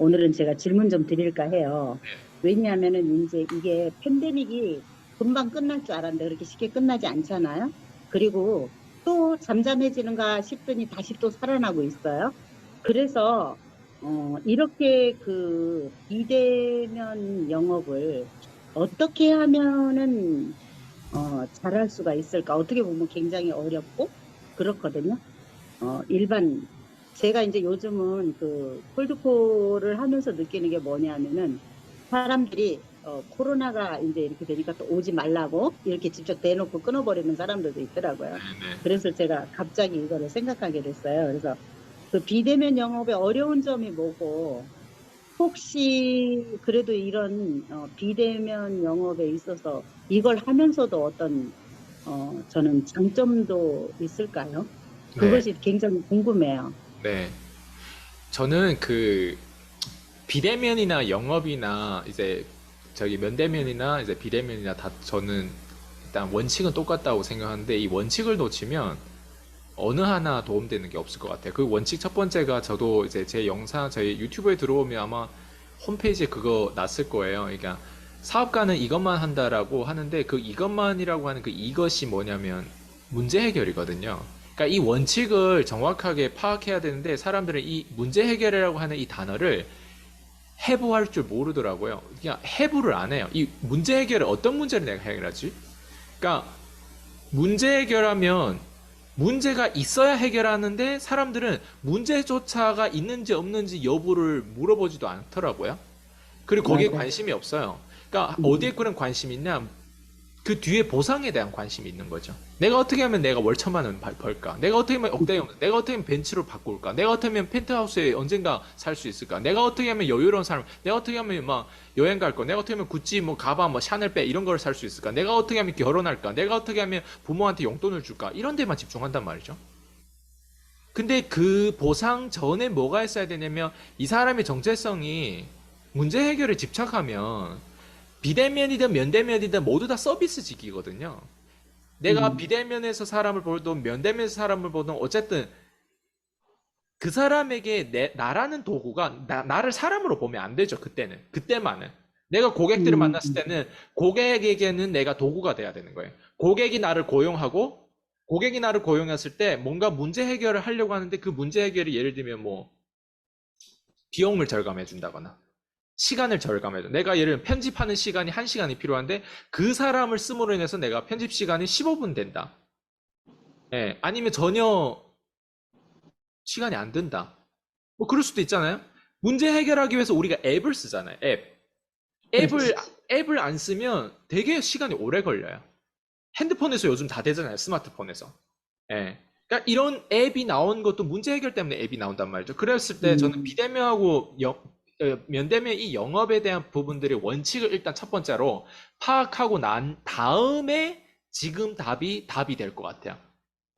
오늘은 제가 질문 좀 드릴까 해요. 왜냐하면은 이제 이게 팬데믹이 금방 끝날 줄 알았는데 그렇게 쉽게 끝나지 않잖아요. 그리고 또 잠잠해지는가 싶더니 다시 또 살아나고 있어요. 그래서 이렇게 그 비대면 영업을 어떻게 하면은 잘할 수가 있을까? 어떻게 보면 굉장히 어렵고 그렇거든요. 일반, 제가 이제 요즘은 그 콜드콜을 하면서 느끼는 게 뭐냐면은 사람들이 코로나가 이제 이렇게 되니까 또 오지 말라고 이렇게 직접 대놓고 끊어버리는 사람들도 있더라고요. 네네. 그래서 제가 갑자기 이거를 생각하게 됐어요. 그래서 그 비대면 영업의 어려운 점이 뭐고, 혹시 그래도 이런 비대면 영업에 있어서 이걸 하면서도 어떤 저는 장점도 있을까요? 네. 그것이 굉장히 궁금해요. 네. 저는 그 비대면이나 영업이나 이제 저기 면대면이나 이제 비대면이나 다 저는 일단 원칙은 똑같다고 생각하는데 이 원칙을 놓치면 어느 하나 도움되는 게 없을 것 같아요. 그 원칙 첫 번째가 저도 이제 제 영상, 저희 유튜브에 들어오면 아마 홈페이지에 그거 났을 거예요. 그러니까 사업가는 이것만 한다라고 하는데 그 이것만이라고 하는 그 이것이 뭐냐면 문제 해결이거든요. 그러니까 이 원칙을 정확하게 파악해야 되는데 사람들은 이 문제 해결이라고 하는 이 단어를 해부할 줄 모르더라고요. 그냥 해부를 안 해요. 이 문제 해결을 어떤 문제를 내가 해결하지? 그러니까 문제 해결하면 문제가 있어야 해결하는데 사람들은 문제조차가 있는지 없는지 여부를 물어보지도 않더라고요. 그리고 거기에 맞아요. 관심이 없어요. 그러니까 어디에 음, 그런 관심이 있냐? 그 뒤에 보상에 대한 관심이 있는 거죠. 내가 어떻게 하면 내가 월 천만 원 벌까? 내가 어떻게 하면 억대기 없는? 내가 어떻게 하면 벤츠로 바꿀까? 내가 어떻게 하면 펜트하우스에 언젠가 살 수 있을까? 내가 어떻게 하면 여유로운 삶? 내가 어떻게 하면 막 여행 갈 거? 내가 어떻게 하면 구찌 뭐 가방 뭐 샤넬백 이런 걸 살 수 있을까? 내가 어떻게 하면 결혼할까? 내가 어떻게 하면 부모한테 용돈을 줄까? 이런 데만 집중한단 말이죠. 근데 그 보상 전에 뭐가 있어야 되냐면 이 사람의 정체성이 문제 해결에 집착하면 비대면이든 면대면이든 모두 다 서비스직이거든요. 내가 음, 비대면에서 사람을 보든 면대면에서 사람을 보든 어쨌든 그 사람에게 나라는 도구가 나를 사람으로 보면 안 되죠. 그때는. 그때만은. 내가 고객들을 음, 만났을 때는 고객에게는 내가 도구가 돼야 되는 거예요. 고객이 나를 고용하고 고객이 나를 고용했을 때 뭔가 문제 해결을 하려고 하는데 그 문제 해결이 예를 들면 뭐 비용을 절감해 준다거나 시간을 절감해 줘. 내가 예를 들면 편집하는 시간이 1시간이 필요한데 그 사람을 씀으로 인해서 내가 편집 시간이 15분 된다. 예, 아니면 전혀 시간이 안 든다. 뭐 그럴 수도 있잖아요. 문제 해결하기 위해서 우리가 앱을 쓰잖아요. 앱. 앱을 그렇지. 앱을 안 쓰면 되게 시간이 오래 걸려요. 핸드폰에서 요즘 다 되잖아요. 스마트폰에서. 예. 그러니까 이런 앱이 나온 것도 문제 해결 때문에 앱이 나온단 말이죠. 그랬을 때 저는 음, 비대면하고 면대면 이 영업에 대한 부분들의 원칙을 일단 첫 번째로 파악하고 난 다음에 지금 답이 될 것 같아요.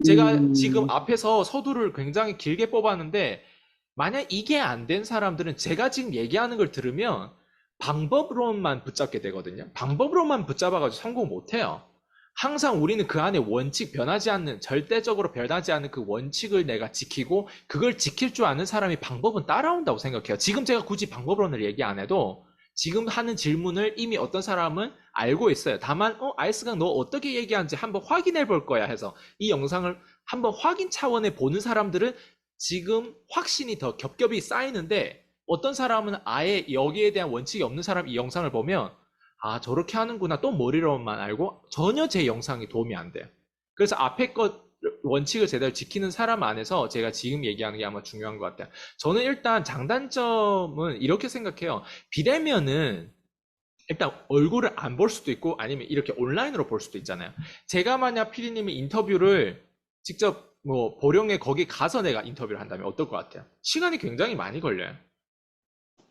제가 지금 음, 앞에서 서두를 굉장히 길게 뽑았는데 만약 이게 안 된 사람들은 제가 지금 얘기하는 걸 들으면 방법론만 붙잡게 되거든요. 방법론만 붙잡아가지고 성공 못해요. 항상 우리는 그 안에 원칙 변하지 않는, 절대적으로 변하지 않는 그 원칙을 내가 지키고 그걸 지킬 줄 아는 사람이 방법은 따라온다고 생각해요. 지금 제가 굳이 방법론을 얘기 안 해도 지금 하는 질문을 이미 어떤 사람은 알고 있어요. 다만, 아이스강 너 어떻게 얘기하는지 한번 확인해 볼 거야 해서 이 영상을 한번 확인 차원에 보는 사람들은 지금 확신이 더 겹겹이 쌓이는데 어떤 사람은 아예 여기에 대한 원칙이 없는 사람 이 영상을 보면 아 저렇게 하는구나 또 머리로만 알고 전혀 제 영상이 도움이 안 돼요. 그래서 앞에 것 원칙을 제대로 지키는 사람 안에서 제가 지금 얘기하는 게 아마 중요한 것 같아요. 저는 일단 장단점은 이렇게 생각해요. 비대면은 일단 얼굴을 안 볼 수도 있고 아니면 이렇게 온라인으로 볼 수도 있잖아요. 제가 만약 피디님이 인터뷰를 직접 뭐 보령에 거기 가서 내가 인터뷰를 한다면 어떨 것 같아요? 시간이 굉장히 많이 걸려요.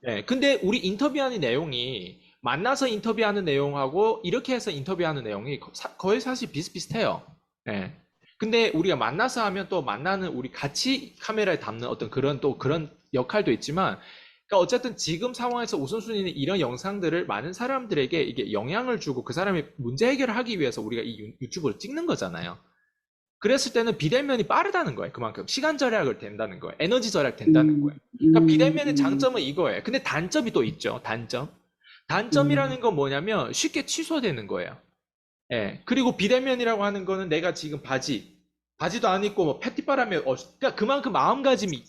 네, 근데 우리 인터뷰하는 내용이 만나서 인터뷰하는 내용하고 이렇게 해서 인터뷰하는 내용이 거의 사실 비슷비슷해요. 네. 근데 우리가 만나서 하면 또 만나는 우리 같이 카메라에 담는 어떤 그런 또 그런 역할도 있지만 그러니까 어쨌든 지금 상황에서 우선순위는 이런 영상들을 많은 사람들에게 이게 영향을 주고 그 사람의 문제 해결을 하기 위해서 우리가 이 유튜브를 찍는 거잖아요. 그랬을 때는 비대면이 빠르다는 거예요. 그만큼 시간 절약을 된다는 거예요. 에너지 절약 된다는 거예요. 그러니까 비대면의 장점은 이거예요. 근데 단점이 또 있죠. 단점이라는 건 뭐냐면 쉽게 취소되는 거예요. 예. 그리고 비대면이라고 하는 거는 내가 지금 바지도 안 입고 뭐 패티바람에 그러니까 그만큼 마음가짐이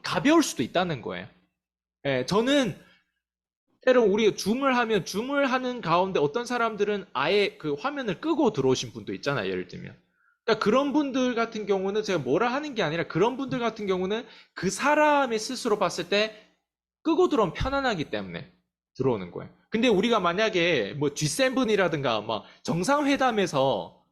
가벼울 수도 있다는 거예요. 예. 저는 때로 우리가 줌을 하는 가운데 어떤 사람들은 아예 그 화면을 끄고 들어오신 분도 있잖아요. 예를 들면. 그러니까 그런 분들 같은 경우는 제가 뭐라 하는 게 아니라 그런 분들 같은 경우는 그 사람이 스스로 봤을 때 끄고 들어오면 편안하기 때문에 들어오는 거예요. 근데 우리가 만약에 뭐 G7이라든가 막 정상회담에서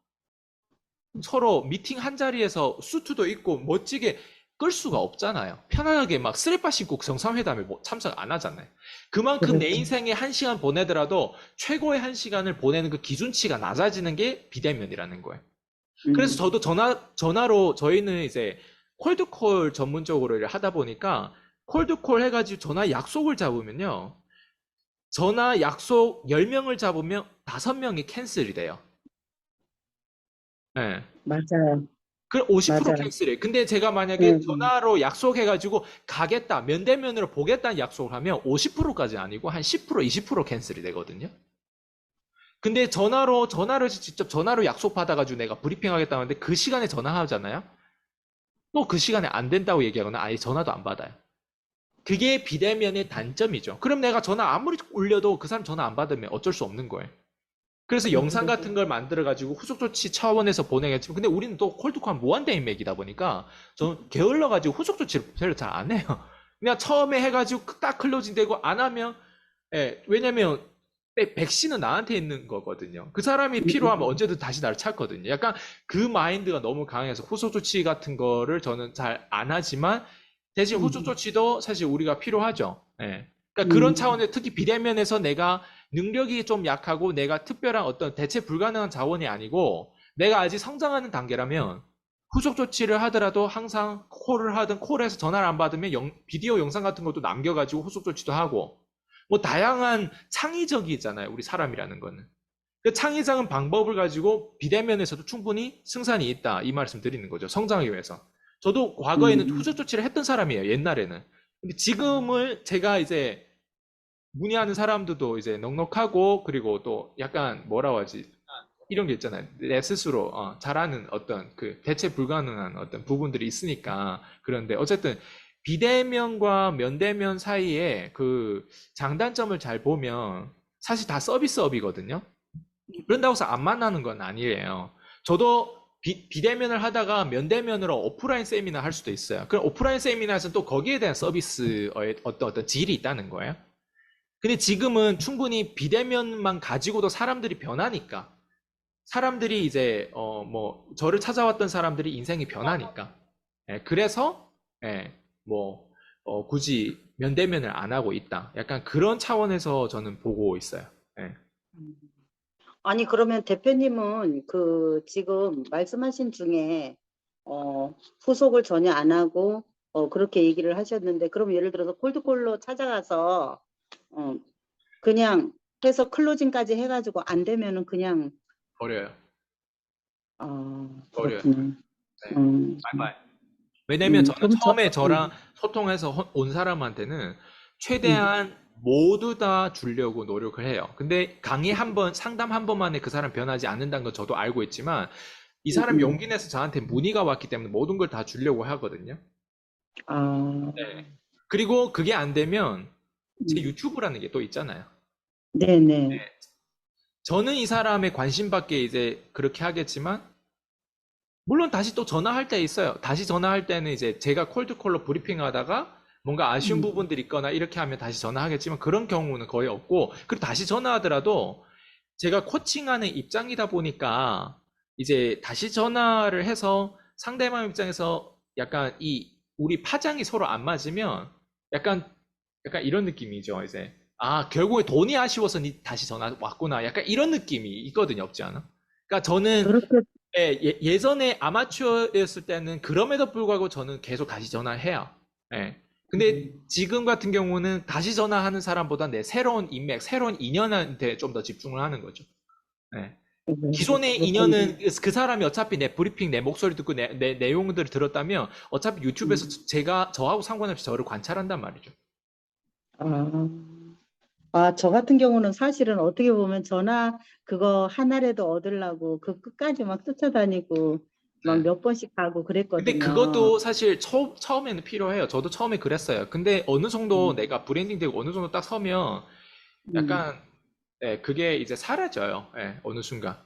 서로 미팅 한 자리에서 수트도 입고 멋지게 끌 수가 없잖아요. 편안하게 막 쓰레빠 신고 정상회담에 뭐 참석 안 하잖아요. 그만큼 내 그렇죠. 인생에 한 시간 보내더라도 최고의 한 시간을 보내는 그 기준치가 낮아지는 게 비대면이라는 거예요. 그래서 저도 전화로 저희는 이제 콜드콜 전문적으로 일을 하다 보니까 콜드콜 해가지고 전화 약속을 잡으면요. 전화 약속 10명을 잡으면 5명이 캔슬이 돼요. 예. 맞아요. 그 50% 맞아요. 캔슬이에요. 근데 제가 만약에 네. 전화로 약속해가지고 가겠다, 면대면으로 보겠다는 약속을 하면 50%까지 아니고 한 10%, 20% 캔슬이 되거든요. 근데 전화를 직접 전화로 약속 받아가지고 내가 브리핑 하겠다는데 그 시간에 전화하잖아요? 또 그 시간에 안 된다고 얘기하거나 아예 전화도 안 받아요. 그게 비대면의 단점이죠. 그럼 내가 전화 아무리 올려도 그 사람 전화 안 받으면 어쩔 수 없는 거예요. 그래서 영상 그렇죠. 같은 걸 만들어가지고 후속 조치 차원에서 보내겠지만, 근데 우리는 또 콜드콜 무한대 인맥이다 보니까, 저는 게을러가지고 후속 조치를 별로 잘 안 해요. 그냥 처음에 해가지고 딱 클로징 되고 안 하면, 왜냐면, 백신은 나한테 있는 거거든요. 그 사람이 필요하면 음, 언제든 다시 나를 찾거든요. 약간 그 마인드가 너무 강해서 후속 조치 같은 거를 저는 잘 안 하지만, 대신 후속 음, 조치도 사실 우리가 필요하죠. 그러니까 그런 음, 차원에 특히 비대면에서 내가 능력이 좀 약하고 내가 특별한 어떤 대체 불가능한 자원이 아니고 내가 아직 성장하는 단계라면 후속 조치를 하더라도 항상 콜을 하든 콜에서 전화를 안 받으면 비디오 영상 같은 것도 남겨가지고 후속 조치도 하고 뭐 다양한 창의적이잖아요. 우리 사람이라는 거는. 그 창의적인 방법을 가지고 비대면에서도 충분히 승산이 있다. 이 말씀 드리는 거죠. 성장하기 위해서. 저도 과거에는 후속 음, 조치를 했던 사람이에요. 옛날에는. 근데 지금을 제가 이제 문의하는 사람들도 이제 넉넉하고 그리고 또 약간 뭐라고 하지 이런 게 있잖아요. 내 스스로 잘하는 어떤 그 대체 불가능한 어떤 부분들이 있으니까 그런데 어쨌든 비대면과 면대면 사이에 그 장단점을 잘 보면 사실 다 서비스업이거든요. 그런다고 해서 안 만나는 건 아니에요. 저도 비대면을 하다가 면대면으로 오프라인 세미나 할 수도 있어요. 그럼 오프라인 세미나에서는 또 거기에 대한 서비스의 어떤 질이 있다는 거예요. 근데 지금은 충분히 비대면만 가지고도 사람들이 변하니까 사람들이 이제 뭐 저를 찾아왔던 사람들이 인생이 변하니까 그래서 뭐 굳이 면대면을 안 하고 있다. 약간 그런 차원에서 저는 보고 있어요. 예. 음. 아니, 그러면 대표님은 그 지금 말씀하신 중에, 후속을 전혀 안 하고, 그렇게 얘기를 하셨는데, 그럼 예를 들어서 콜드콜로 찾아가서, 어, 그냥 해서 클로징까지 해가지고 안 되면은 그냥, 버려요. 버려요. 그렇군요. 네. 음, 바이바이. 왜냐면 저는 그럼 처음에 저랑 소통해서 온 사람한테는 최대한 모두 다 주려고 노력을 해요. 근데 강의 한 번, 상담 한 번만에 그 사람 변하지 않는다는 건 저도 알고 있지만 이 사람이 음, 용기 내서 저한테 문의가 왔기 때문에 모든 걸 다 주려고 하거든요. 아, 네. 그리고 그게 안 되면 제 음, 유튜브라는 게 또 있잖아요. 네네. 저는 이 사람의 관심 받게 이제 그렇게 하겠지만 물론 다시 또 전화할 때 있어요. 다시 전화할 때는 이제 제가 콜드콜로 브리핑 하다가 뭔가 아쉬운 음, 부분들이 있거나 이렇게 하면 다시 전화하겠지만 그런 경우는 거의 없고, 그리고 다시 전화하더라도 제가 코칭하는 입장이다 보니까 이제 다시 전화를 해서 상대방 입장에서 약간 우리 파장이 서로 안 맞으면 약간, 약간 이런 느낌이죠. 이제, 아, 결국에 돈이 아쉬워서 니 다시 전화 왔구나. 약간 이런 느낌이 있거든요. 없지 않아? 그러니까 저는 그렇게, 예전에 아마추어였을 때는 그럼에도 불구하고 저는 계속 다시 전화해요. 예. 근데 음, 지금 같은 경우는 다시 전화하는 사람보다 내 새로운 인맥, 새로운 인연한테 좀 더 집중을 하는 거죠. 예. 기존의 인연은 그 사람이 어차피 내 브리핑, 내 목소리 듣고 내 내용들을 들었다면 어차피 유튜브에서 저하고 상관없이 저를 관찰한단 말이죠. 아, 저 같은 경우는 사실은 어떻게 보면 전화 그거 하나라도 얻으려고 그 끝까지 막 쫓아다니고 막 네. 몇 번씩 가고 근데 그랬거든요. 그것도 사실 처음에는 필요해요. 저도 처음에 그랬어요. 근데 어느 정도 음, 내가 브랜딩 되고 어느 정도 딱 서면 음. 약간, 그게 이제 사라져요. 어느 순간.